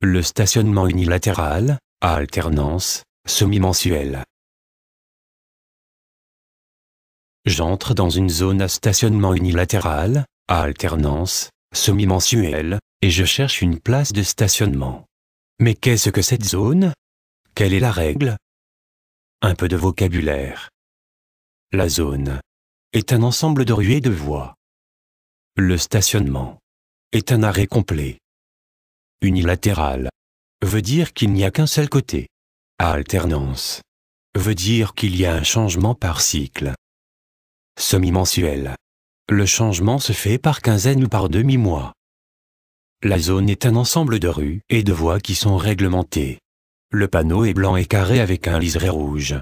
Le stationnement unilatéral, à alternance, semi-mensuelle. J'entre dans une zone à stationnement unilatéral, à alternance, semi-mensuelle, et je cherche une place de stationnement. Mais qu'est-ce que cette zone? Quelle est la règle? Un peu de vocabulaire. La zone est un ensemble de rues et de voies. Le stationnement est un arrêt complet. Unilatéral veut dire qu'il n'y a qu'un seul côté. À alternance veut dire qu'il y a un changement par cycle. Semi-mensuel. Le changement se fait par quinzaine ou par demi-mois. La zone est un ensemble de rues et de voies qui sont réglementées. Le panneau est blanc et carré avec un liseré rouge.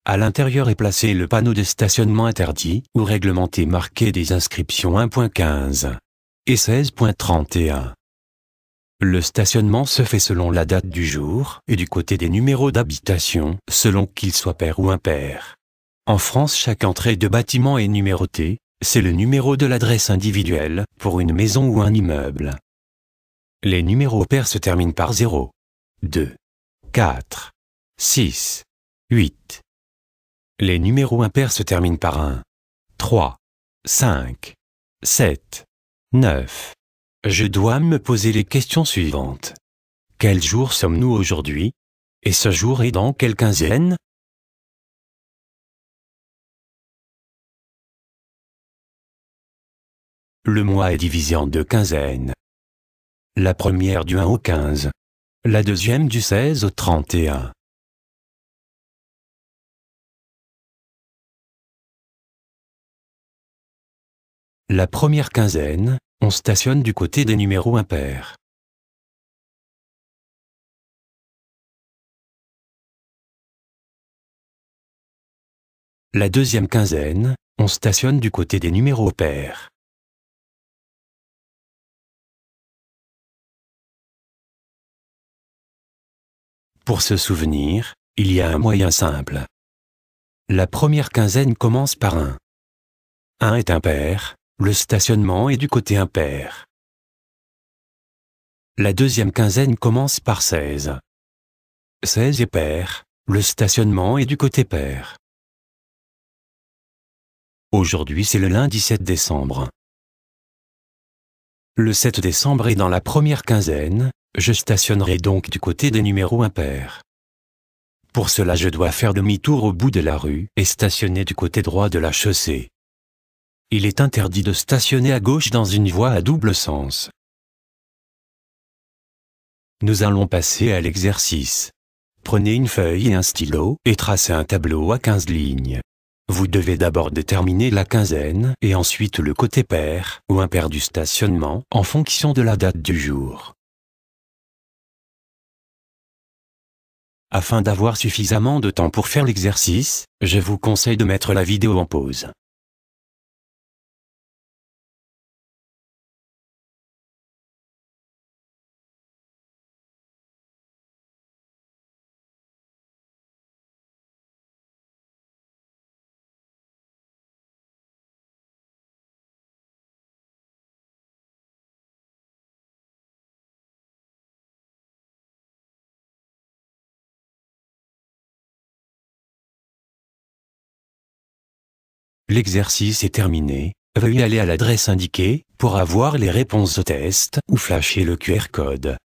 À l'intérieur est placé le panneau de stationnement interdit ou réglementé marqué des inscriptions 1.15 et 16.31. Le stationnement se fait selon la date du jour et du côté des numéros d'habitation, selon qu'ils soient pairs ou impairs. En France, chaque entrée de bâtiment est numérotée, c'est le numéro de l'adresse individuelle pour une maison ou un immeuble. Les numéros pairs se terminent par 0, 2, 4, 6, 8. Les numéros impairs se terminent par 1, 3, 5, 7, 9. Je dois me poser les questions suivantes. Quel jour sommes-nous aujourd'hui? Et ce jour est dans quelle quinzaine? Le mois est divisé en 2 quinzaines. La première du 1 au 15. La deuxième du 16 au 31. La première quinzaine, on stationne du côté des numéros impairs. La deuxième quinzaine, on stationne du côté des numéros pairs. Pour se souvenir, il y a un moyen simple. La première quinzaine commence par 1. 1 est impair, le stationnement est du côté impair. La deuxième quinzaine commence par 16. 16 est pair, le stationnement est du côté pair. Aujourd'hui c'est le lundi 7 décembre. Le 7 décembre est dans la première quinzaine, je stationnerai donc du côté des numéros impairs. Pour cela je dois faire demi-tour au bout de la rue et stationner du côté droit de la chaussée. Il est interdit de stationner à gauche dans une voie à double sens. Nous allons passer à l'exercice. Prenez une feuille et un stylo et tracez un tableau à 15 lignes. Vous devez d'abord déterminer la quinzaine et ensuite le côté pair ou impair du stationnement en fonction de la date du jour. Afin d'avoir suffisamment de temps pour faire l'exercice, je vous conseille de mettre la vidéo en pause. L'exercice est terminé, veuillez aller à l'adresse indiquée pour avoir les réponses au test ou flasher le QR code.